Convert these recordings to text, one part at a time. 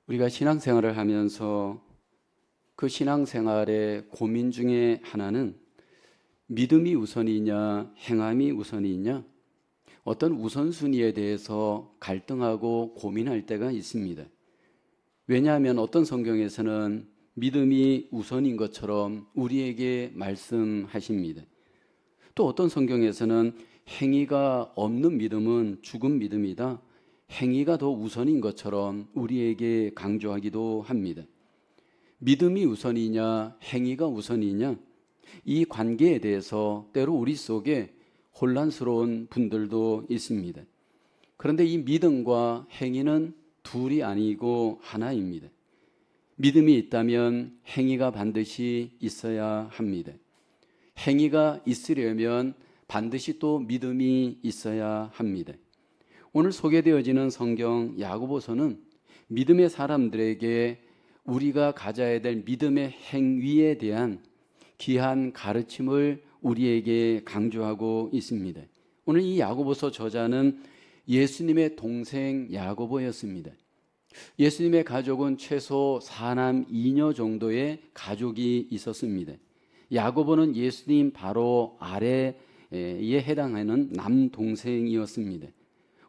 우리가 신앙생활을 하면서 그 신앙생활의 고민 중에 하나는 믿음이 우선이냐 행함이 우선이냐, 어떤 우선순위에 대해서 갈등하고 고민할 때가 있습니다. 왜냐하면 어떤 성경에서는 믿음이 우선인 것처럼 우리에게 말씀하십니다. 또 어떤 성경에서는 행위가 없는 믿음은 죽은 믿음이다, 행위가 더 우선인 것처럼 우리에게 강조하기도 합니다. 믿음이 우선이냐 행위가 우선이냐, 이 관계에 대해서 때로 우리 속에 혼란스러운 분들도 있습니다. 그런데 이 믿음과 행위는 둘이 아니고 하나입니다. 믿음이 있다면 행위가 반드시 있어야 합니다. 행위가 있으려면 반드시 또 믿음이 있어야 합니다. 오늘 소개되어지는 성경 야고보서는 믿음의 사람들에게 우리가 가져야 될 믿음의 행위에 대한 귀한 가르침을 우리에게 강조하고 있습니다. 오늘 이 야고보서 저자는 예수님의 동생 야고보였습니다. 예수님의 가족은 최소 4남 2녀 정도의 가족이 있었습니다. 야고보는 예수님 바로 아래에 해당하는 남동생이었습니다.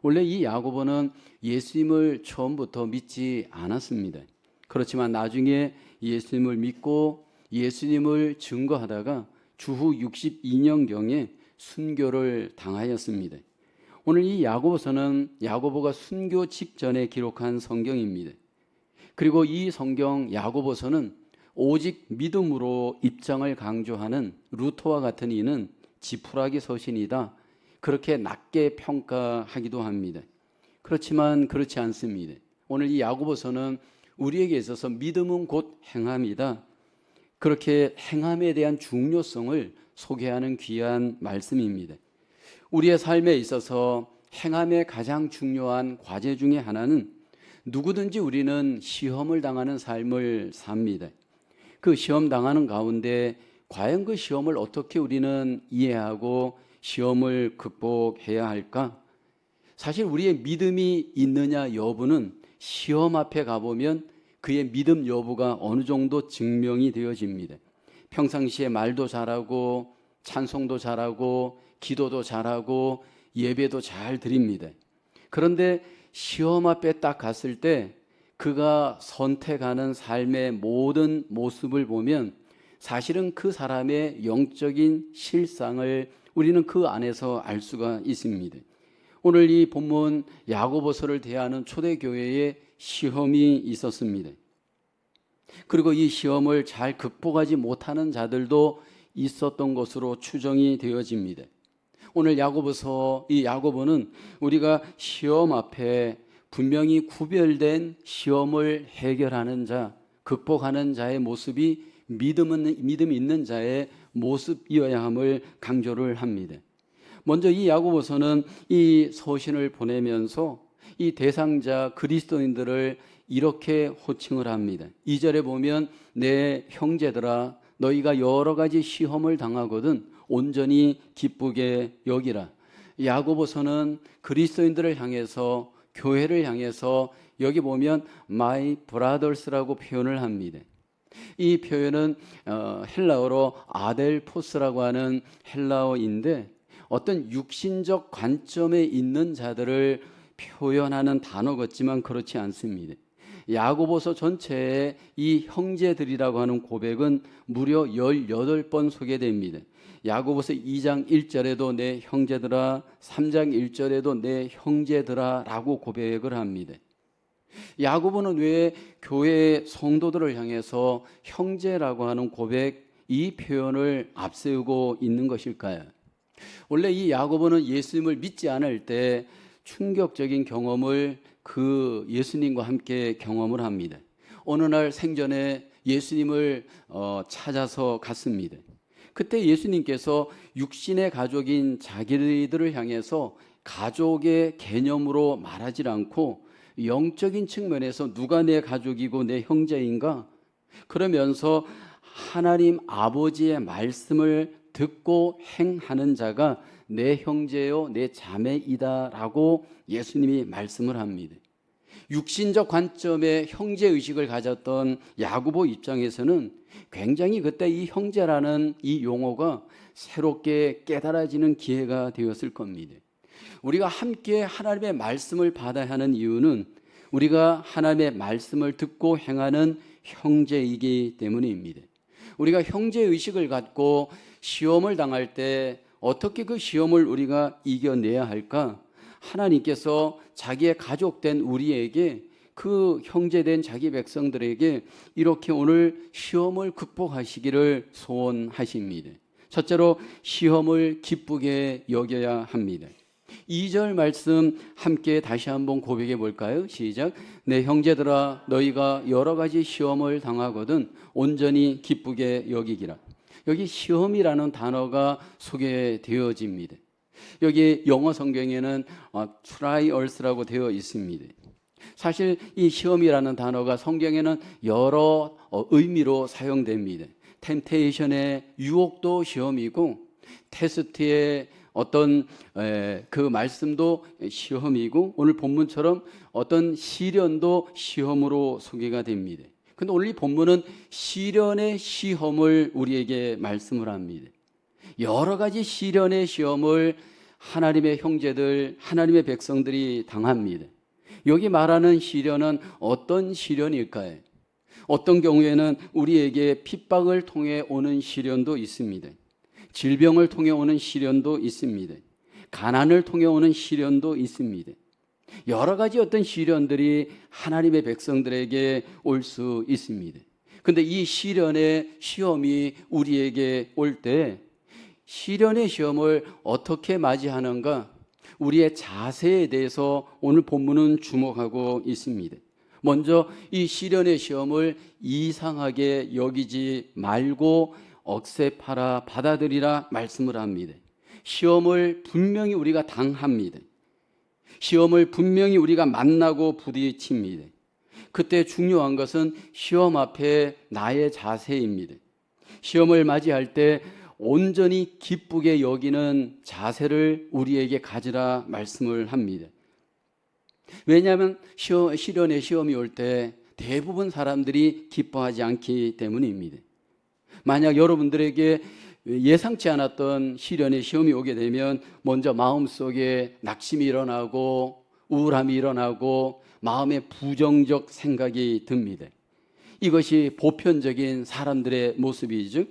원래 이 야고보는 예수님을 처음부터 믿지 않았습니다. 그렇지만 나중에 예수님을 믿고 예수님을 증거하다가 주후 62년경에 순교를 당하였습니다. 오늘 이 야고보서는 야고보가 순교 직전에 기록한 성경입니다. 그리고 이 성경 야고보서는 오직 믿음으로 입장을 강조하는 루터와 같은 이는 지푸라기 서신이다, 그렇게 낮게 평가하기도 합니다. 그렇지만 그렇지 않습니다. 오늘 이 야고보서는 우리에게 있어서 믿음은 곧 행함이다, 그렇게 행함에 대한 중요성을 소개하는 귀한 말씀입니다. 우리의 삶에 있어서 행함의 가장 중요한 과제 중에 하나는 누구든지 우리는 시험을 당하는 삶을 삽니다. 그 시험 당하는 가운데 과연 그 시험을 어떻게 우리는 이해하고 시험을 극복해야 할까? 사실 우리의 믿음이 있느냐 여부는 시험 앞에 가보면 그의 믿음 여부가 어느 정도 증명이 되어집니다. 평상시에 말도 잘하고 찬송도 잘하고 기도도 잘하고 예배도 잘 드립니다. 그런데 시험 앞에 딱 갔을 때 그가 선택하는 삶의 모든 모습을 보면 사실은 그 사람의 영적인 실상을 우리는 그 안에서 알 수가 있습니다. 오늘 이 본문 야고보서를 대하는 초대교회에 시험이 있었습니다. 그리고 이 시험을 잘 극복하지 못하는 자들도 있었던 것으로 추정이 되어집니다. 오늘 야고보서, 이 야고보는 우리가 시험 앞에 분명히 구별된 시험을 해결하는 자, 극복하는 자의 모습이 믿음 있는 자의 모습이어야 함을 강조를 합니다. 먼저 이 야고보서는 이 서신을 보내면서 이 대상자 그리스도인들을 이렇게 호칭을 합니다. 2절에 보면 내 형제들아 너희가 여러 가지 시험을 당하거든 온전히 기쁘게 여기라. 야고보서는 그리스도인들을 향해서, 교회를 향해서 여기 보면 my brothers라고 표현을 합니다. 이 표현은 헬라어로 아델포스라고 하는 헬라어인데 어떤 육신적 관점에 있는 자들을 표현하는 단어 같지만 그렇지 않습니다. 야고보서 전체에 이 형제들이라고 하는 고백은 무려 18번 소개됩니다. 야고보서 2장 1절에도 내 형제들아, 3장 1절에도 내 형제들아 라고 고백을 합니다. 야고보는 왜 교회 성도들을 향해서 형제라고 하는 고백, 이 표현을 앞세우고 있는 것일까요? 원래 이 야고보는 예수님을 믿지 않을 때 충격적인 경험을 그 예수님과 함께 경험을 합니다. 어느 날 생전에 예수님을 찾아서 갔습니다. 그때 예수님께서 육신의 가족인 자기들을 향해서 가족의 개념으로 말하지 않고 영적인 측면에서 누가 내 가족이고 내 형제인가? 그러면서 하나님 아버지의 말씀을 듣고 행하는 자가 내 형제요 내 자매이다 라고 예수님이 말씀을 합니다. 육신적 관점의 형제의식을 가졌던 야고보 입장에서는 굉장히 그때 이 형제라는 이 용어가 새롭게 깨달아지는 기회가 되었을 겁니다. 우리가 함께 하나님의 말씀을 받아야 하는 이유는 우리가 하나님의 말씀을 듣고 행하는 형제이기 때문입니다. 우리가 형제의식을 갖고 시험을 당할 때 어떻게 그 시험을 우리가 이겨내야 할까? 하나님께서 자기의 가족된 우리에게, 그 형제된 자기 백성들에게 이렇게 오늘 시험을 극복하시기를 소원하십니다. 첫째로 시험을 기쁘게 여겨야 합니다. 2절 말씀 함께 다시 한번 고백해 볼까요? 시작. 내 형제들아 너희가 여러 가지 시험을 당하거든 온전히 기쁘게 여기기라. 여기 시험이라는 단어가 소개되어집니다. 여기 영어 성경에는 trials라고 되어 있습니다. 사실 이 시험이라는 단어가 성경에는 여러 의미로 사용됩니다. 템테이션의 유혹도 시험이고, 테스트의 어떤 그 말씀도 시험이고, 오늘 본문처럼 어떤 시련도 시험으로 소개가 됩니다. 근데 오늘 이 본문은 시련의 시험을 우리에게 말씀을 합니다. 여러 가지 시련의 시험을 하나님의 형제들, 하나님의 백성들이 당합니다. 여기 말하는 시련은 어떤 시련일까요? 어떤 경우에는 우리에게 핍박을 통해 오는 시련도 있습니다. 질병을 통해 오는 시련도 있습니다. 가난을 통해 오는 시련도 있습니다. 여러 가지 어떤 시련들이 하나님의 백성들에게 올 수 있습니다. 그런데 이 시련의 시험이 우리에게 올 때 시련의 시험을 어떻게 맞이하는가? 우리의 자세에 대해서 오늘 본문은 주목하고 있습니다. 먼저 이 시련의 시험을 이상하게 여기지 말고 억셉하라, 받아들이라 말씀을 합니다. 시험을 분명히 우리가 당합니다. 시험을 분명히 우리가 만나고 부딪힙니다. 그때 중요한 것은 시험 앞에 나의 자세입니다. 시험을 맞이할 때 온전히 기쁘게 여기는 자세를 우리에게 가지라 말씀을 합니다. 왜냐하면 시련의 시험이 올 때 대부분 사람들이 기뻐하지 않기 때문입니다. 만약 여러분들에게 예상치 않았던 시련의 시험이 오게 되면 먼저 마음속에 낙심이 일어나고 우울함이 일어나고 마음에 부정적 생각이 듭니다. 이것이 보편적인 사람들의 모습이죠.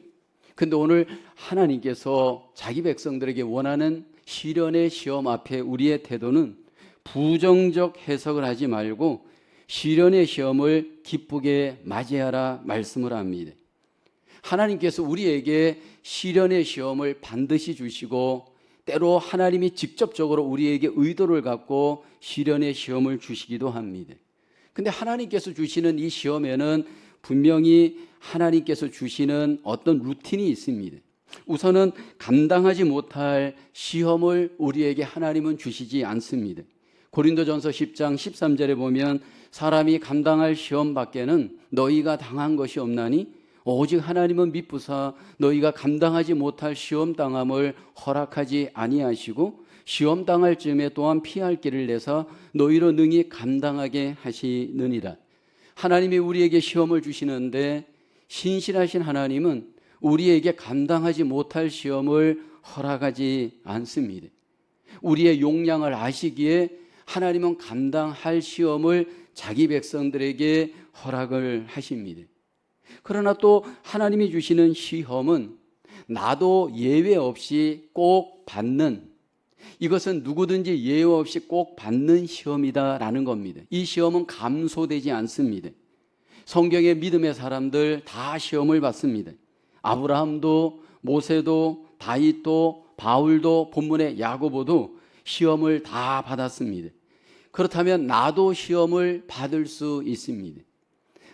근데 오늘 하나님께서 자기 백성들에게 원하는 시련의 시험 앞에 우리의 태도는 부정적 해석을 하지 말고 시련의 시험을 기쁘게 맞이하라 말씀을 합니다. 하나님께서 우리에게 시련의 시험을 반드시 주시고, 때로 하나님이 직접적으로 우리에게 의도를 갖고 시련의 시험을 주시기도 합니다. 근데 하나님께서 주시는 이 시험에는 분명히 하나님께서 주시는 어떤 루틴이 있습니다. 우선은 감당하지 못할 시험을 우리에게 하나님은 주시지 않습니다. 고린도전서 10장 13절에 보면 사람이 감당할 시험 밖에는 너희가 당한 것이 없나니 오직 하나님은 미쁘사 너희가 감당하지 못할 시험 당함을 허락하지 아니하시고 시험 당할 즈음에 또한 피할 길을 내사 너희로 능히 감당하게 하시느니라. 하나님이 우리에게 시험을 주시는데 신실하신 하나님은 우리에게 감당하지 못할 시험을 허락하지 않습니다. 우리의 용량을 아시기에 하나님은 감당할 시험을 자기 백성들에게 허락을 하십니다. 그러나 또 하나님이 주시는 시험은 나도 예외 없이 꼭 받는, 이것은 누구든지 예외 없이 꼭 받는 시험이다라는 겁니다. 이 시험은 감소되지 않습니다. 성경의 믿음의 사람들 다 시험을 받습니다. 아브라함도, 모세도, 다윗도, 바울도, 본문의 야고보도 시험을 다 받았습니다. 그렇다면 나도 시험을 받을 수 있습니다.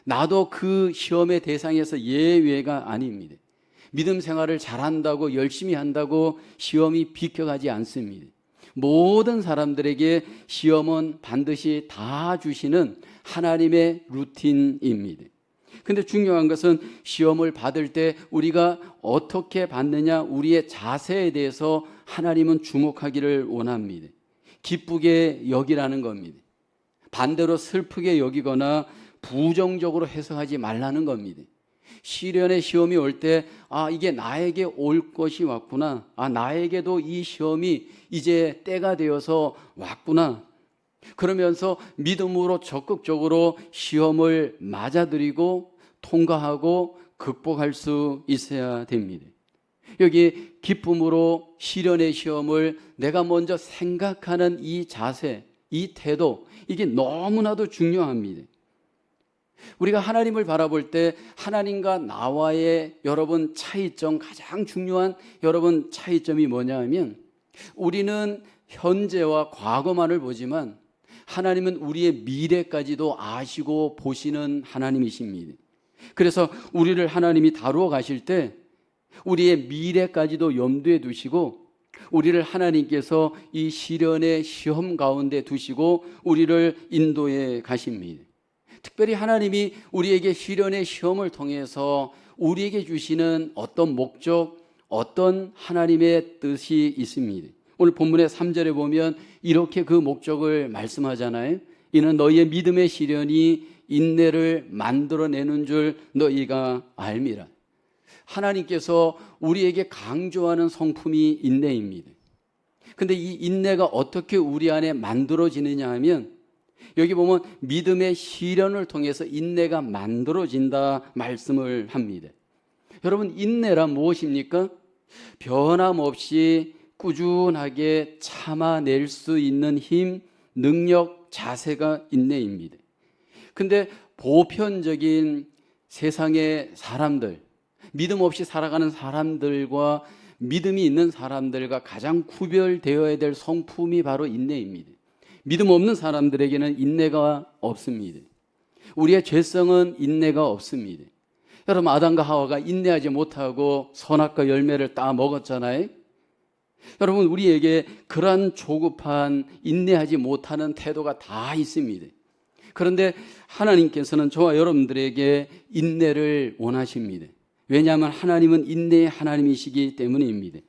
나도 그 시험의 대상에서 예외가 아닙니다. 믿음 생활을 잘한다고 열심히 한다고 시험이 비켜가지 않습니다. 모든 사람들에게 시험은 반드시 다 주시는 하나님의 루틴입니다. 근데 중요한 것은 시험을 받을 때 우리가 어떻게 받느냐, 우리의 자세에 대해서 하나님은 주목하기를 원합니다. 기쁘게 여기라는 겁니다. 반대로 슬프게 여기거나 부정적으로 해석하지 말라는 겁니다. 시련의 시험이 올 때, 이게 나에게 올 것이 왔구나. 나에게도 이 시험이 이제 때가 되어서 왔구나. 그러면서 믿음으로 적극적으로 시험을 맞아들이고 통과하고 극복할 수 있어야 됩니다. 여기 기쁨으로 시련의 시험을 내가 먼저 생각하는 이 자세, 이 태도, 이게 너무나도 중요합니다. 우리가 하나님을 바라볼 때 하나님과 나와의 여러분 차이점, 가장 중요한 여러분 차이점이 뭐냐 하면, 우리는 현재와 과거만을 보지만 하나님은 우리의 미래까지도 아시고 보시는 하나님이십니다. 그래서 우리를 하나님이 다루어 가실 때 우리의 미래까지도 염두에 두시고, 우리를 하나님께서 이 시련의 시험 가운데 두시고 우리를 인도해 가십니다. 특별히 하나님이 우리에게 시련의 시험을 통해서 우리에게 주시는 어떤 목적, 어떤 하나님의 뜻이 있습니다. 오늘 본문의 3절에 보면 이렇게 그 목적을 말씀하잖아요. 이는 너희의 믿음의 시련이 인내를 만들어내는 줄 너희가 알미라. 하나님께서 우리에게 강조하는 성품이 인내입니다. 근데 이 인내가 어떻게 우리 안에 만들어지느냐 하면, 여기 보면 믿음의 시련을 통해서 인내가 만들어진다 말씀을 합니다. 여러분, 인내란 무엇입니까? 변함없이 꾸준하게 참아낼 수 있는 힘, 능력, 자세가 인내입니다. 근데 보편적인 세상의 사람들, 믿음 없이 살아가는 사람들과 믿음이 있는 사람들과 가장 구별되어야 될 성품이 바로 인내입니다. 믿음 없는 사람들에게는 인내가 없습니다. 우리의 죄성은 인내가 없습니다. 여러분, 아담과 하와가 인내하지 못하고 선악과 열매를 따 먹었잖아요. 여러분, 우리에게 그러한 조급한 인내하지 못하는 태도가 다 있습니다. 그런데 하나님께서는 저와 여러분들에게 인내를 원하십니다. 왜냐하면 하나님은 인내의 하나님이시기 때문입니다.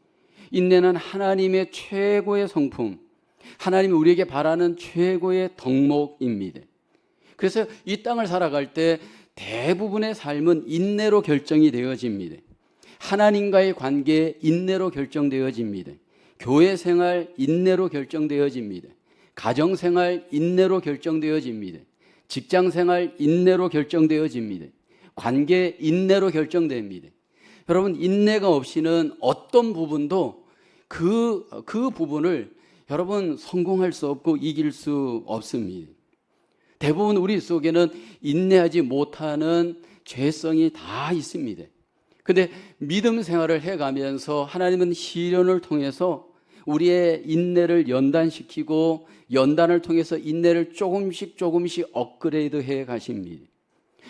인내는 하나님의 최고의 성품, 하나님이 우리에게 바라는 최고의 덕목입니다. 그래서 이 땅을 살아갈 때 대부분의 삶은 인내로 결정이 되어집니다. 하나님과의 관계 인내로 결정되어집니다. 교회 생활 인내로 결정되어집니다. 가정 생활 인내로 결정되어집니다. 직장 생활 인내로 결정되어집니다. 관계 인내로 결정됩니다. 여러분, 인내가 없이는 어떤 부분도 그 부분을 여러분 성공할 수 없고 이길 수 없습니다. 대부분 우리 속에는 인내하지 못하는 죄성이 다 있습니다. 근데 믿음 생활을 해가면서 하나님은 시련을 통해서 우리의 인내를 연단시키고 연단을 통해서 인내를 조금씩 업그레이드 해 가십니다.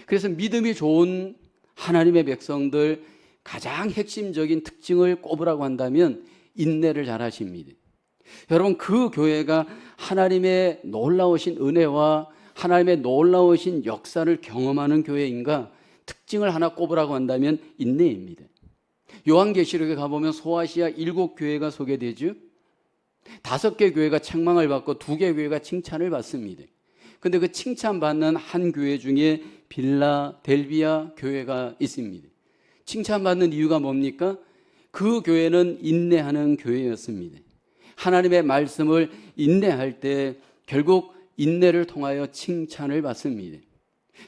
그래서 믿음이 좋은 하나님의 백성들 가장 핵심적인 특징을 꼽으라고 한다면 인내를 잘 하십니다. 여러분, 그 교회가 하나님의 놀라우신 은혜와 하나님의 놀라우신 역사를 경험하는 교회인가, 특징을 하나 꼽으라고 한다면 인내입니다. 요한계시록에 가보면 소아시아 7교회가 소개되죠. 5개 교회가 책망을 받고 2개 교회가 칭찬을 받습니다. 근데 그 칭찬받는 한 교회 중에 빌라델비아 교회가 있습니다. 칭찬받는 이유가 뭡니까? 그 교회는 인내하는 교회였습니다. 하나님의 말씀을 인내할 때 결국 인내를 통하여 칭찬을 받습니다.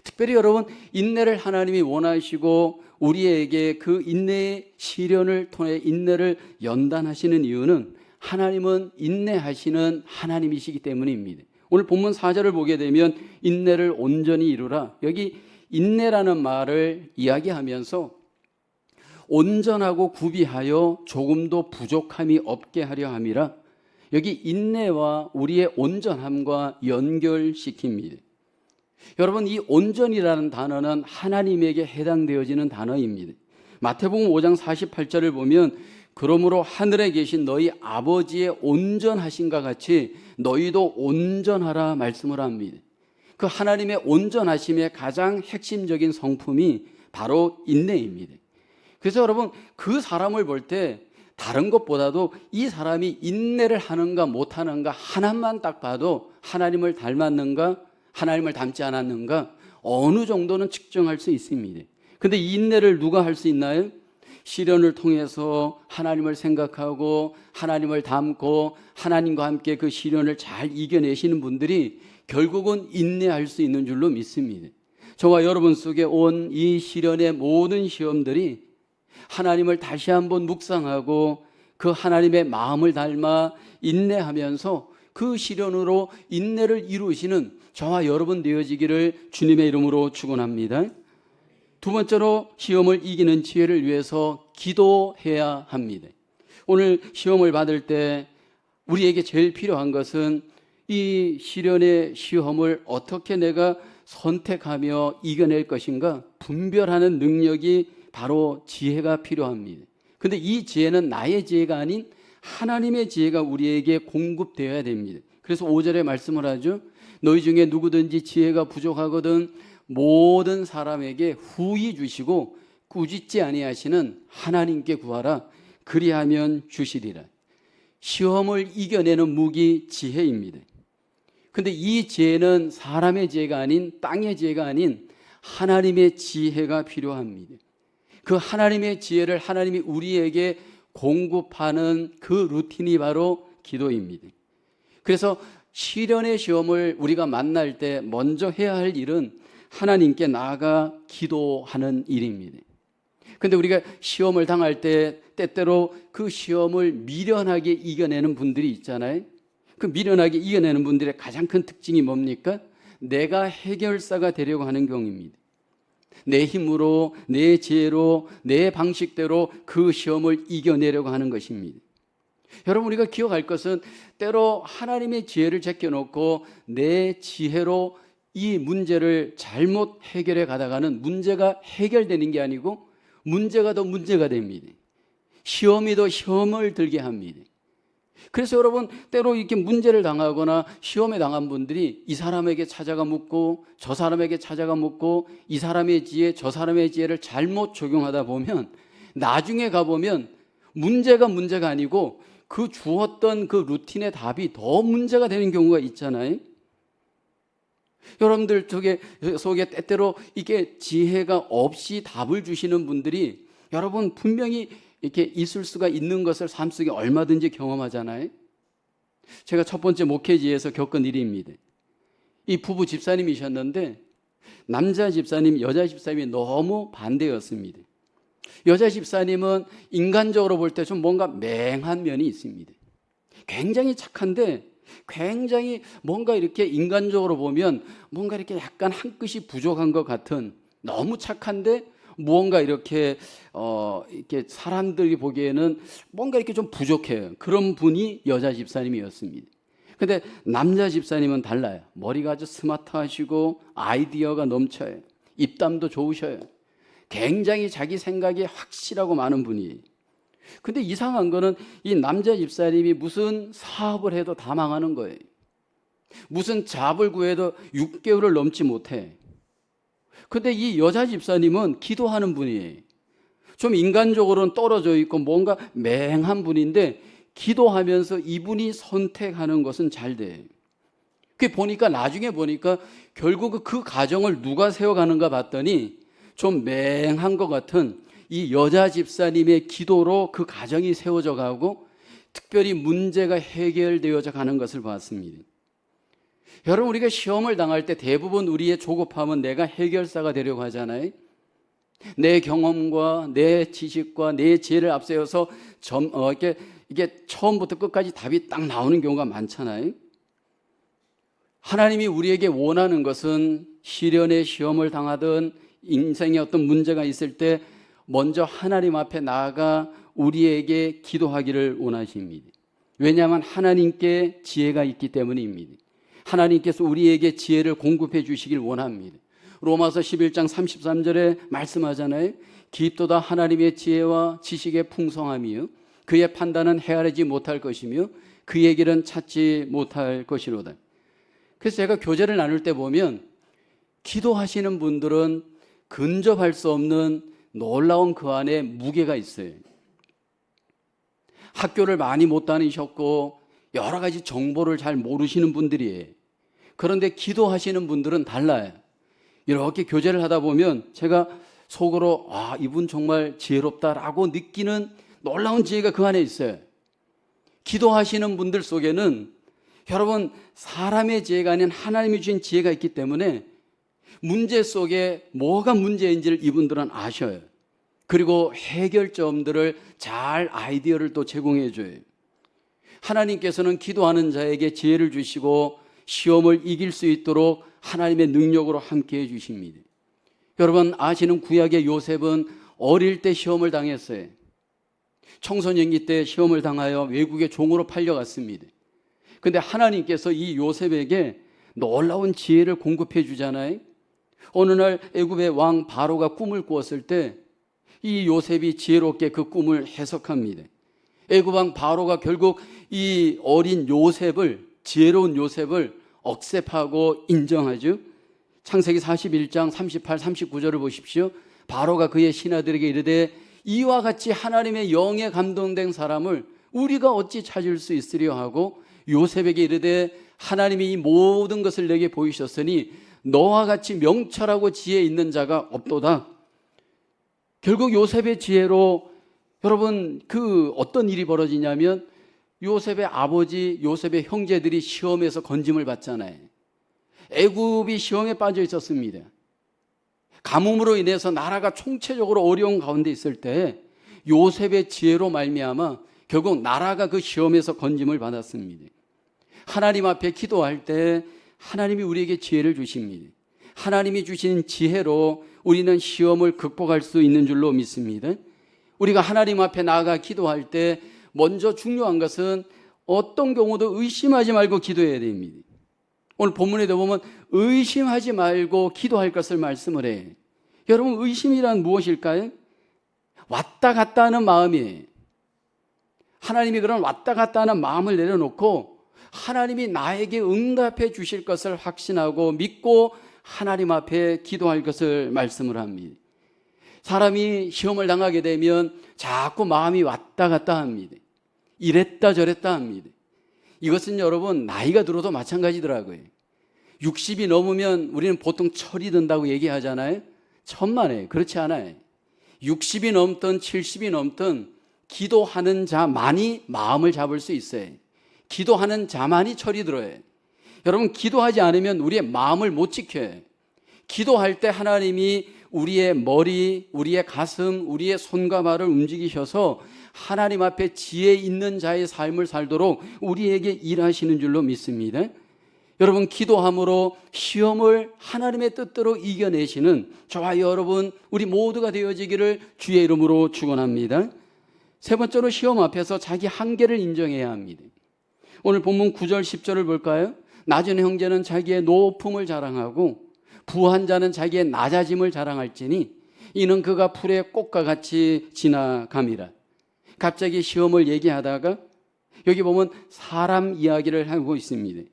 특별히 여러분, 인내를 하나님이 원하시고 우리에게 그 인내의 시련을 통해 인내를 연단하시는 이유는 하나님은 인내하시는 하나님이시기 때문입니다. 오늘 본문 4절을 보게 되면 인내를 온전히 이루라. 여기 인내라는 말을 이야기하면서 온전하고 구비하여 조금도 부족함이 없게 하려 함이라. 여기 인내와 우리의 온전함과 연결시킵니다. 여러분, 이 온전이라는 단어는 하나님에게 해당되어지는 단어입니다. 마태복음 5장 48절을 보면 그러므로 하늘에 계신 너희 아버지의 온전하심과 같이 너희도 온전하라 말씀을 합니다. 그 하나님의 온전하심의 가장 핵심적인 성품이 바로 인내입니다. 그래서 여러분, 그 사람을 볼 때 다른 것보다도 이 사람이 인내를 하는가 못하는가 하나만 딱 봐도 하나님을 닮았는가 하나님을 닮지 않았는가? 어느 정도는 측정할 수 있습니다. 근데 이 인내를 누가 할 수 있나요? 시련을 통해서 하나님을 생각하고 하나님을 닮고 하나님과 함께 그 시련을 잘 이겨내시는 분들이 결국은 인내할 수 있는 줄로 믿습니다. 저와 여러분 속에 온 이 시련의 모든 시험들이 하나님을 다시 한번 묵상하고 그 하나님의 마음을 닮아 인내하면서 그 시련으로 인내를 이루시는 저와 여러분 되어지기를 주님의 이름으로 축원합니다. 두 번째로 시험을 이기는 지혜를 위해서 기도해야 합니다. 오늘 시험을 받을 때 우리에게 제일 필요한 것은 이 시련의 시험을 어떻게 내가 선택하며 이겨낼 것인가 분별하는 능력이 바로 지혜가 필요합니다. 근데 이 지혜는 나의 지혜가 아닌 하나님의 지혜가 우리에게 공급되어야 됩니다. 그래서 5절에 말씀을 하죠. 너희 중에 누구든지 지혜가 부족하거든 모든 사람에게 후히 주시고 꾸짖지 아니하시는 하나님께 구하라. 그리하면 주시리라. 시험을 이겨내는 무기 지혜입니다. 근데 이 지혜는 사람의 지혜가 아닌 땅의 지혜가 아닌 하나님의 지혜가 필요합니다. 그 하나님의 지혜를 하나님이 우리에게 공급하는 그 루틴이 바로 기도입니다. 그래서 시련의 시험을 우리가 만날 때 먼저 해야 할 일은 하나님께 나아가 기도하는 일입니다. 근데 우리가 시험을 당할 때 때때로 그 시험을 미련하게 이겨내는 분들이 있잖아요. 그 미련하게 이겨내는 분들의 가장 큰 특징이 뭡니까? 내가 해결사가 되려고 하는 경우입니다. 내 힘으로, 내 지혜로, 내 방식대로 그 시험을 이겨내려고 하는 것입니다. 여러분, 우리가 기억할 것은 때로 하나님의 지혜를 제껴놓고 내 지혜로 이 문제를 잘못 해결해 가다가는 문제가 해결되는 게 아니고 문제가 더 문제가 됩니다. 시험이 더 시험을 들게 합니다. 그래서 여러분, 때로 이렇게 문제를 당하거나 시험에 당한 분들이 이 사람에게 찾아가 묻고 저 사람에게 찾아가 묻고 이 사람의 지혜 저 사람의 지혜를 잘못 적용하다 보면 나중에 가보면 문제가 아니고 그 주었던 그 루틴의 답이 더 문제가 되는 경우가 있잖아요. 여러분들 속에 때때로 이게 지혜가 없이 답을 주시는 분들이 여러분 분명히 이렇게 있을 수가 있는 것을 삶 속에 얼마든지 경험하잖아요. 제가 첫 번째 목회지에서 겪은 일입니다. 이 부부 집사님이셨는데 남자 집사님, 여자 집사님이 너무 반대였습니다. 여자 집사님은 인간적으로 볼 때 좀 뭔가 맹한 면이 있습니다. 굉장히 착한데 굉장히 뭔가 이렇게 인간적으로 보면 뭔가 이렇게 약간 한 끗이 부족한 것 같은, 너무 착한데 무언가 이렇게 사람들이 보기에는 뭔가 이렇게 좀 부족해요. 그런 분이 여자 집사님이었습니다. 근데 남자 집사님은 달라요. 머리가 아주 스마트하시고 아이디어가 넘쳐요. 입담도 좋으셔요. 굉장히 자기 생각이 확실하고 많은 분이에요. 근데 이상한 거는 이 남자 집사님이 무슨 사업을 해도 다 망하는 거예요. 무슨 잡을 구해도 6개월을 넘지 못해. 근데 이 여자 집사님은 기도하는 분이에요. 좀 인간적으로는 떨어져 있고 뭔가 맹한 분인데 기도하면서 이분이 선택하는 것은 잘 돼. 그 보니까 나중에 보니까 결국 그 가정을 누가 세워가는가 봤더니 좀 맹한 것 같은 이 여자 집사님의 기도로 그 가정이 세워져 가고 특별히 문제가 해결되어져 가는 것을 봤습니다. 여러분, 우리가 시험을 당할 때 대부분 우리의 조급함은 내가 해결사가 되려고 하잖아요. 내 경험과 내 지식과 내 지혜를 앞세워서 이게 처음부터 끝까지 답이 딱 나오는 경우가 많잖아요. 하나님이 우리에게 원하는 것은 시련의 시험을 당하든 인생에 어떤 문제가 있을 때 먼저 하나님 앞에 나아가 우리에게 기도하기를 원하십니다. 왜냐하면 하나님께 지혜가 있기 때문입니다. 하나님께서 우리에게 지혜를 공급해 주시길 원합니다. 로마서 11장 33절에 말씀하잖아요. 깊도다 하나님의 지혜와 지식의 풍성함이요 그의 판단은 헤아리지 못할 것이며 그의 길은 찾지 못할 것이로다. 그래서 제가 교제를 나눌 때 보면 기도하시는 분들은 근접할 수 없는 놀라운 그 안에 무게가 있어요. 학교를 많이 못 다니셨고 여러 가지 정보를 잘 모르시는 분들이에요. 그런데 기도하시는 분들은 달라요. 이렇게 교제를 하다 보면 제가 속으로 이분 정말 지혜롭다라고 느끼는 놀라운 지혜가 그 안에 있어요. 기도하시는 분들 속에는 여러분 사람의 지혜가 아닌 하나님이 주신 지혜가 있기 때문에 문제 속에 뭐가 문제인지를 이분들은 아셔요. 그리고 해결점들을 잘 아이디어를 또 제공해 줘요. 하나님께서는 기도하는 자에게 지혜를 주시고 시험을 이길 수 있도록 하나님의 능력으로 함께해 주십니다. 여러분 아시는 구약의 요셉은 어릴 때 시험을 당했어요. 청소년기 때 시험을 당하여 외국의 종으로 팔려갔습니다. 그런데 하나님께서 이 요셉에게 놀라운 지혜를 공급해 주잖아요. 어느 날 애굽의 왕 바로가 꿈을 꾸었을 때 이 요셉이 지혜롭게 그 꿈을 해석합니다. 애굽 왕 바로가 결국 이 어린 요셉을, 지혜로운 요셉을 억셉하고 인정하죠. 창세기 41장 38, 39절을 보십시오. 바로가 그의 신하들에게 이르되 이와 같이 하나님의 영에 감동된 사람을 우리가 어찌 찾을 수 있으려 하고 요셉에게 이르되 하나님이 이 모든 것을 내게 보이셨으니 너와 같이 명철하고 지혜 있는 자가 없도다. 결국 요셉의 지혜로 여러분 그 어떤 일이 벌어지냐면 요셉의 아버지, 요셉의 형제들이 시험에서 건짐을 받잖아요. 애굽이 시험에 빠져 있었습니다. 가뭄으로 인해서 나라가 총체적으로 어려운 가운데 있을 때 요셉의 지혜로 말미암아 결국 나라가 그 시험에서 건짐을 받았습니다. 하나님 앞에 기도할 때 하나님이 우리에게 지혜를 주십니다. 하나님이 주신 지혜로 우리는 시험을 극복할 수 있는 줄로 믿습니다. 우리가 하나님 앞에 나아가 기도할 때 먼저 중요한 것은 어떤 경우도 의심하지 말고 기도해야 됩니다. 오늘 본문에도 보면 의심하지 말고 기도할 것을 말씀을 해요. 여러분 의심이란 무엇일까요? 왔다 갔다 하는 마음이에요. 하나님이 그런 왔다 갔다 하는 마음을 내려놓고 하나님이 나에게 응답해 주실 것을 확신하고 믿고 하나님 앞에 기도할 것을 말씀을 합니다. 사람이 시험을 당하게 되면 자꾸 마음이 왔다 갔다 합니다. 이랬다 저랬다 합니다. 이것은 여러분 나이가 들어도 마찬가지더라고요. 60이 넘으면 우리는 보통 철이 든다고 얘기하잖아요. 천만에 그렇지 않아요. 60이 넘든 70이 넘든 기도하는 자만이 마음을 잡을 수 있어요. 기도하는 자만이 철이 들어요. 여러분 기도하지 않으면 우리의 마음을 못 지켜요. 기도할 때 하나님이 우리의 머리, 우리의 가슴, 우리의 손과 발을 움직이셔서 하나님 앞에 지혜 있는 자의 삶을 살도록 우리에게 일하시는 줄로 믿습니다. 여러분 기도함으로 시험을 하나님의 뜻대로 이겨내시는 저와 여러분 우리 모두가 되어지기를 주의 이름으로 축원합니다. 세 번째로 시험 앞에서 자기 한계를 인정해야 합니다. 오늘 본문 9절 10절을 볼까요? 낮은 형제는 자기의 높음을 자랑하고 부한 자는 자기의 낮아짐을 자랑할지니 이는 그가 풀의 꽃과 같이 지나감이라. 갑자기 시험을 얘기하다가 여기 보면 사람 이야기를 하고 있습니다.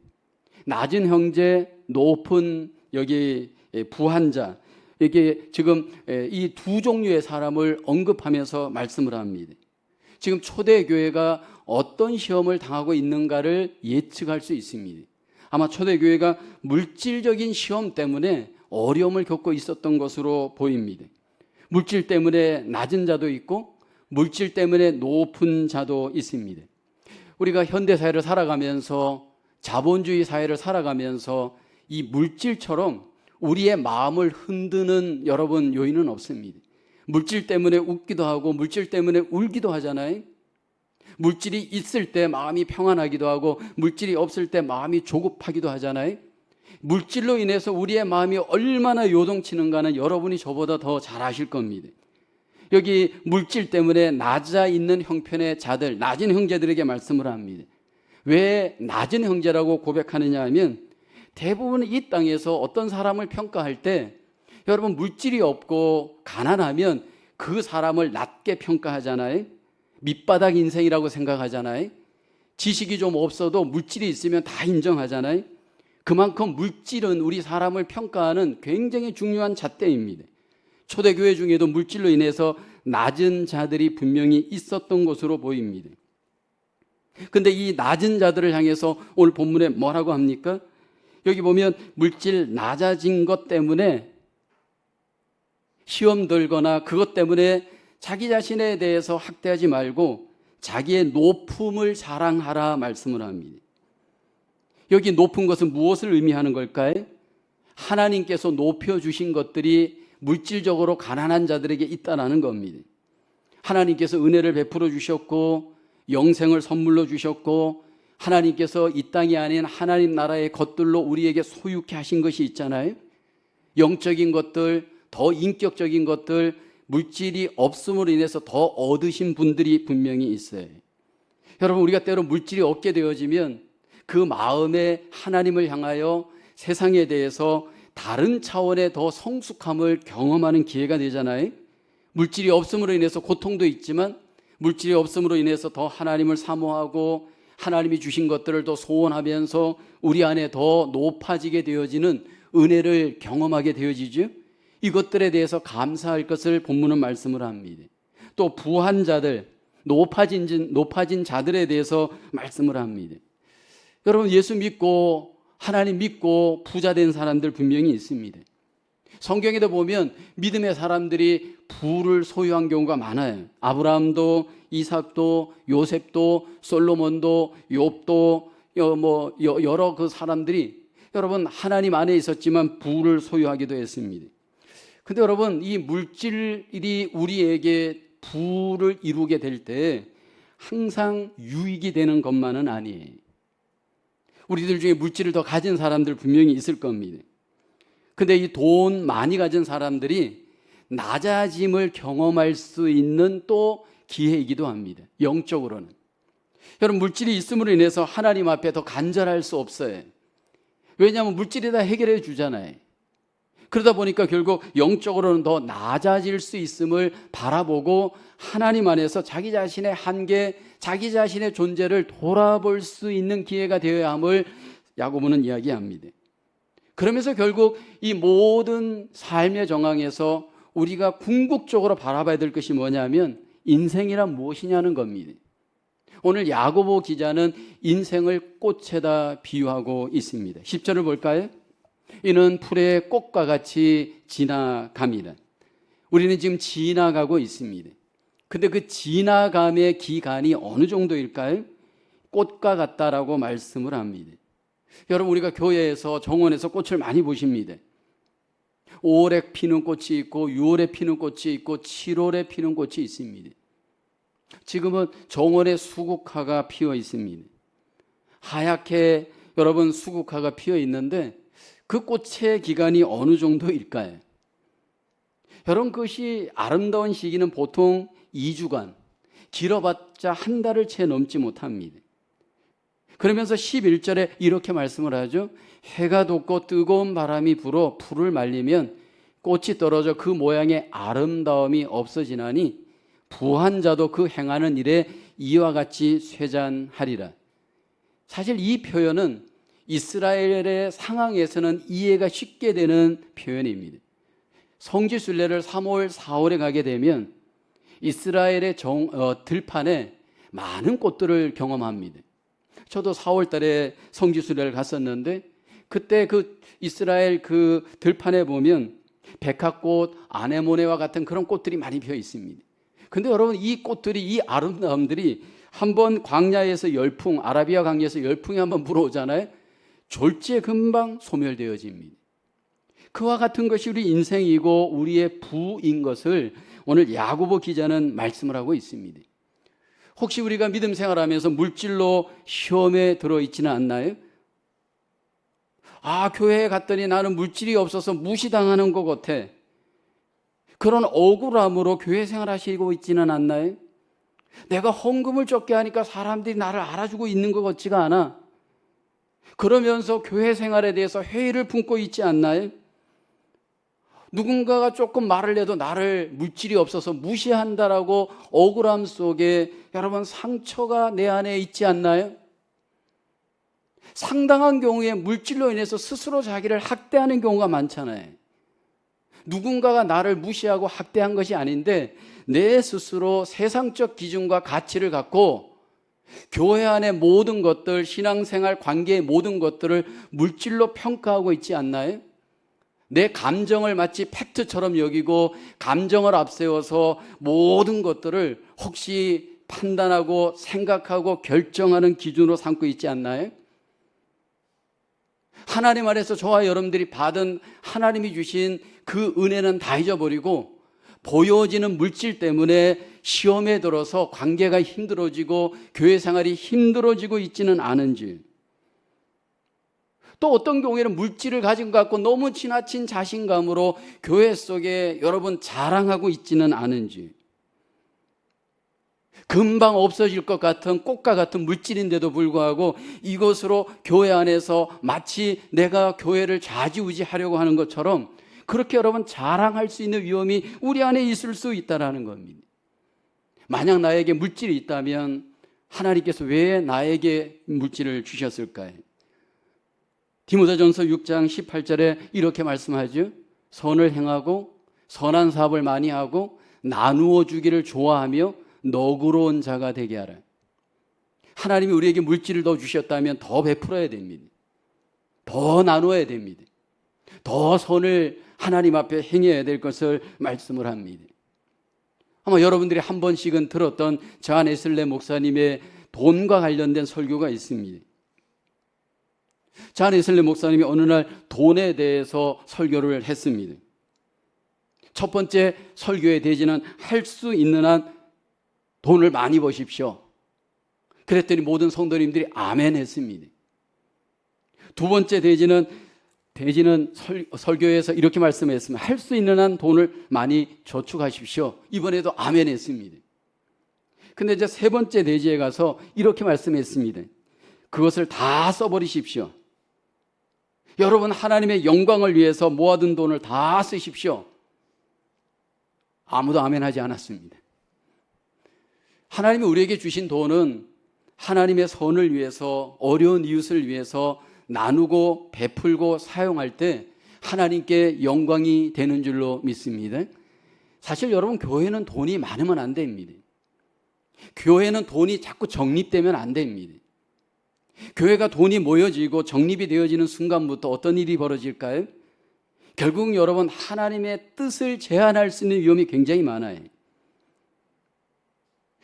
낮은 형제, 높은 여기 부한 자, 이게 지금 이 두 종류의 사람을 언급하면서 말씀을 합니다. 지금 초대교회가 어떤 시험을 당하고 있는가를 예측할 수 있습니다. 아마 초대교회가 물질적인 시험 때문에 어려움을 겪고 있었던 것으로 보입니다. 물질 때문에 낮은 자도 있고 물질 때문에 높은 자도 있습니다. 우리가 현대사회를 살아가면서 자본주의 사회를 살아가면서 이 물질처럼 우리의 마음을 흔드는 여러분 요인은 없습니다. 물질 때문에 웃기도 하고 물질 때문에 울기도 하잖아요. 물질이 있을 때 마음이 평안하기도 하고 물질이 없을 때 마음이 조급하기도 하잖아요. 물질로 인해서 우리의 마음이 얼마나 요동치는가는 여러분이 저보다 더 잘 아실 겁니다. 여기 물질 때문에 낮아 있는 형편의 자들, 낮은 형제들에게 말씀을 합니다. 왜 낮은 형제라고 고백하느냐 하면 대부분 이 땅에서 어떤 사람을 평가할 때 여러분 물질이 없고 가난하면 그 사람을 낮게 평가하잖아요. 밑바닥 인생이라고 생각하잖아요. 지식이 좀 없어도 물질이 있으면 다 인정하잖아요. 그만큼 물질은 우리 사람을 평가하는 굉장히 중요한 잣대입니다. 초대교회 중에도 물질로 인해서 낮은 자들이 분명히 있었던 것으로 보입니다. 그런데 이 낮은 자들을 향해서 오늘 본문에 뭐라고 합니까? 여기 보면 물질 낮아진 것 때문에 시험 들거나 그것 때문에 자기 자신에 대해서 학대하지 말고 자기의 높음을 자랑하라 말씀을 합니다. 여기 높은 것은 무엇을 의미하는 걸까요? 하나님께서 높여주신 것들이 물질적으로 가난한 자들에게 있다는 겁니다. 하나님께서 은혜를 베풀어 주셨고 영생을 선물로 주셨고 하나님께서 이 땅이 아닌 하나님 나라의 것들로 우리에게 소유케 하신 것이 있잖아요. 영적인 것들, 더 인격적인 것들, 물질이 없음으로 인해서 더 얻으신 분들이 분명히 있어요. 여러분, 우리가 때로 물질이 없게 되어지면 그 마음에 하나님을 향하여 세상에 대해서 다른 차원의 더 성숙함을 경험하는 기회가 되잖아요. 물질이 없음으로 인해서 고통도 있지만 물질이 없음으로 인해서 더 하나님을 사모하고 하나님이 주신 것들을 더 소원하면서 우리 안에 더 높아지게 되어지는 은혜를 경험하게 되어지죠. 이것들에 대해서 감사할 것을 본문은 말씀을 합니다. 또 부한 자들, 높아진 자들에 대해서 말씀을 합니다. 여러분, 예수 믿고 하나님 믿고 부자 된 사람들 분명히 있습니다. 성경에도 보면 믿음의 사람들이 부를 소유한 경우가 많아요. 아브라함도, 이삭도, 요셉도, 솔로몬도, 욥도, 여러 그 사람들이 여러분 하나님 안에 있었지만 부를 소유하기도 했습니다. 근데 여러분, 이 물질이 우리에게 부를 이루게 될 때 항상 유익이 되는 것만은 아니에요. 우리들 중에 물질을 더 가진 사람들 분명히 있을 겁니다. 근데 이 돈 많이 가진 사람들이 낮아짐을 경험할 수 있는 또 기회이기도 합니다. 영적으로는. 여러분, 물질이 있음으로 인해서 하나님 앞에 더 간절할 수 없어요. 왜냐하면 물질이 다 해결해 주잖아요. 그러다 보니까 결국 영적으로는 더 낮아질 수 있음을 바라보고 하나님 안에서 자기 자신의 한계, 자기 자신의 존재를 돌아볼 수 있는 기회가 되어야 함을 야고보는 이야기합니다. 그러면서 결국 이 모든 삶의 정황에서 우리가 궁극적으로 바라봐야 될 것이 뭐냐면 인생이란 무엇이냐는 겁니다. 오늘 야고보 기자는 인생을 꽃에다 비유하고 있습니다. 10절을 볼까요? 이는 풀의 꽃과 같이 지나갑니다. 우리는 지금 지나가고 있습니다. 근데 그 지나감의 기간이 어느 정도일까요? 꽃과 같다라고 말씀을 합니다. 여러분, 우리가 교회에서 정원에서 꽃을 많이 보십니다. 5월에 피는 꽃이 있고 6월에 피는 꽃이 있고 7월에 피는 꽃이 있습니다. 지금은 정원에 수국화가 피어 있습니다. 하얗게 여러분 수국화가 피어 있는데 그 꽃의 기간이 어느 정도일까요? 여러분, 그것이 아름다운 시기는 보통 2주간, 길어봤자 한 달을 채 넘지 못합니다. 그러면서 11절에 이렇게 말씀을 하죠. 해가 돋고 뜨거운 바람이 불어 풀을 말리면 꽃이 떨어져 그 모양의 아름다움이 없어지나니 부한 자도 그 행하는 일에 이와 같이 쇠잔하리라. 사실 이 표현은 이스라엘의 상황에서는 이해가 쉽게 되는 표현입니다. 성지순례를 3월, 4월에 가게 되면 이스라엘의 들판에 많은 꽃들을 경험합니다. 저도 4월 달에 성지순례를 갔었는데 그때 그 이스라엘 그 들판에 보면 백합꽃, 아네모네와 같은 그런 꽃들이 많이 피어 있습니다. 근데 여러분, 이 꽃들이, 이 아름다움들이 한번 광야에서 열풍, 아라비아 강야에서 열풍이 한번 불어오잖아요. 졸지에 금방 소멸되어집니다. 그와 같은 것이 우리 인생이고 우리의 부인 것을 오늘 야고보 기자는 말씀을 하고 있습니다. 혹시 우리가 믿음 생활하면서 물질로 시험에 들어있지는 않나요? 교회에 갔더니 나는 물질이 없어서 무시당하는 것 같아. 그런 억울함으로 교회 생활하시고 있지는 않나요? 내가 헌금을 적게 하니까 사람들이 나를 알아주고 있는 것 같지가 않아. 그러면서 교회 생활에 대해서 회의를 품고 있지 않나요? 누군가가 조금 말을 해도 나를 물질이 없어서 무시한다라고 억울함 속에 여러분 상처가 내 안에 있지 않나요? 상당한 경우에 물질로 인해서 스스로 자기를 학대하는 경우가 많잖아요. 누군가가 나를 무시하고 학대한 것이 아닌데 내 스스로 세상적 기준과 가치를 갖고 교회 안의 모든 것들, 신앙생활 관계의 모든 것들을 물질로 평가하고 있지 않나요? 내 감정을 마치 팩트처럼 여기고 감정을 앞세워서 모든 것들을 혹시 판단하고 생각하고 결정하는 기준으로 삼고 있지 않나요? 하나님 안에서 저와 여러분들이 받은 하나님이 주신 그 은혜는 다 잊어버리고 보여지는 물질 때문에 시험에 들어서 관계가 힘들어지고 교회 생활이 힘들어지고 있지는 않은지, 또 어떤 경우에는 물질을 가진 것 같고 너무 지나친 자신감으로 교회 속에 여러분 자랑하고 있지는 않은지, 금방 없어질 것 같은 꽃과 같은 물질인데도 불구하고 이것으로 교회 안에서 마치 내가 교회를 좌지우지하려고 하는 것처럼 그렇게 여러분 자랑할 수 있는 위험이 우리 안에 있을 수 있다는 겁니다. 만약 나에게 물질이 있다면 하나님께서 왜 나에게 물질을 주셨을까요? 디모데전서 6장 18절에 이렇게 말씀하죠. 선을 행하고 선한 사업을 많이 하고 나누어 주기를 좋아하며 너그러운 자가 되게 하라. 하나님이 우리에게 물질을 더 주셨다면 더 베풀어야 됩니다. 더 나눠야 됩니다. 더 선을 하나님 앞에 행해야 될 것을 말씀을 합니다. 아마 여러분들이 한 번씩은 들었던 잔 웨슬리 목사님의 돈과 관련된 설교가 있습니다. 잔 웨슬리 목사님이 어느 날 돈에 대해서 설교를 했습니다. 첫 번째 설교의 대지는 할 수 있는 한 돈을 많이 버십시오. 그랬더니 모든 성도님들이 아멘 했습니다. 두 번째 대지는 설교에서 이렇게 말씀했습니다. 할 수 있는 한 돈을 많이 저축하십시오. 이번에도 아멘 했습니다. 근데 이제 세 번째 대지에 가서 이렇게 말씀했습니다. 그것을 다 써버리십시오. 여러분 하나님의 영광을 위해서 모아둔 돈을 다 쓰십시오. 아무도 아멘 하지 않았습니다. 하나님이 우리에게 주신 돈은 하나님의 선을 위해서, 어려운 이웃을 위해서 나누고 베풀고 사용할 때 하나님께 영광이 되는 줄로 믿습니다. 사실 여러분 교회는 돈이 많으면 안 됩니다. 교회는 돈이 자꾸 적립되면 안 됩니다. 교회가 돈이 모여지고 적립이 되어지는 순간부터 어떤 일이 벌어질까요? 결국 여러분 하나님의 뜻을 제한할 수 있는 위험이 굉장히 많아요.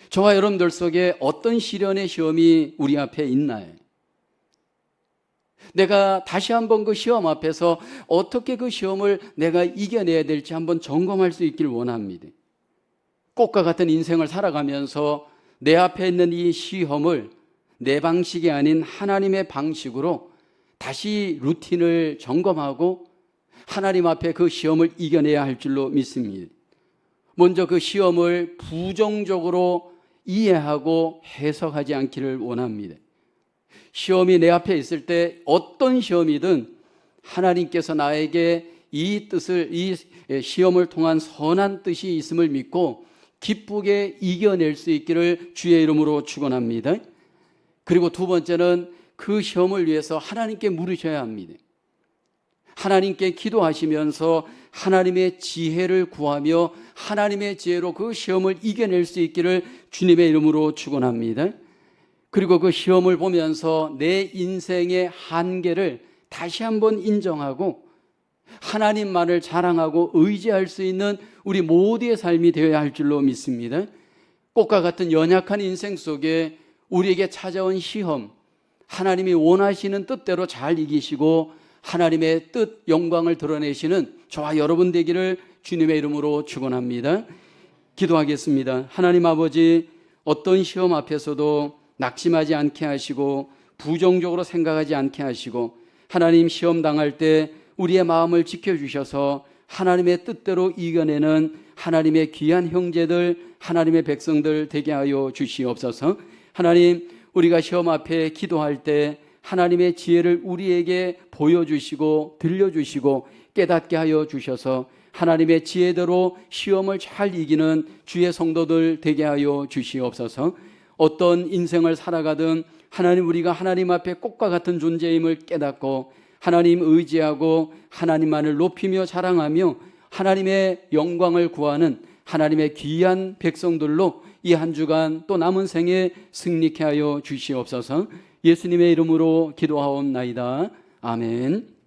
저와 여러분들 속에 어떤 시련의 시험이 우리 앞에 있나요? 내가 다시 한번 그 시험 앞에서 어떻게 그 시험을 내가 이겨내야 될지 한번 점검할 수 있길 원합니다. 꽃과 같은 인생을 살아가면서 내 앞에 있는 이 시험을 내 방식이 아닌 하나님의 방식으로 다시 루틴을 점검하고 하나님 앞에 그 시험을 이겨내야 할 줄로 믿습니다. 먼저 그 시험을 부정적으로 이해하고 해석하지 않기를 원합니다. 시험이 내 앞에 있을 때 어떤 시험이든 하나님께서 나에게 이 시험을 통한 선한 뜻이 있음을 믿고 기쁘게 이겨낼 수 있기를 주의 이름으로 축원합니다. 그리고 두 번째는 그 시험을 위해서 하나님께 물으셔야 합니다. 하나님께 기도하시면서 하나님의 지혜를 구하며 하나님의 지혜로 그 시험을 이겨낼 수 있기를 주님의 이름으로 축원합니다. 그리고 그 시험을 보면서 내 인생의 한계를 다시 한번 인정하고 하나님만을 자랑하고 의지할 수 있는 우리 모두의 삶이 되어야 할 줄로 믿습니다. 꽃과 같은 연약한 인생 속에 우리에게 찾아온 시험, 하나님이 원하시는 뜻대로 잘 이기시고 하나님의 뜻, 영광을 드러내시는 저와 여러분 되기를 주님의 이름으로 축원합니다. 기도하겠습니다. 하나님 아버지, 어떤 시험 앞에서도 낙심하지 않게 하시고 부정적으로 생각하지 않게 하시고 하나님 시험 당할 때 우리의 마음을 지켜주셔서 하나님의 뜻대로 이겨내는 하나님의 귀한 형제들, 하나님의 백성들 되게 하여 주시옵소서. 하나님, 우리가 시험 앞에 기도할 때 하나님의 지혜를 우리에게 보여주시고 들려주시고 깨닫게 하여 주셔서 하나님의 지혜대로 시험을 잘 이기는 주의 성도들 되게 하여 주시옵소서. 어떤 인생을 살아가든 하나님, 우리가 하나님 앞에 꽃과 같은 존재임을 깨닫고 하나님 의지하고 하나님만을 높이며 자랑하며 하나님의 영광을 구하는 하나님의 귀한 백성들로 이 한 주간 또 남은 생에 승리케 하여 주시옵소서. 예수님의 이름으로 기도하옵나이다. 아멘.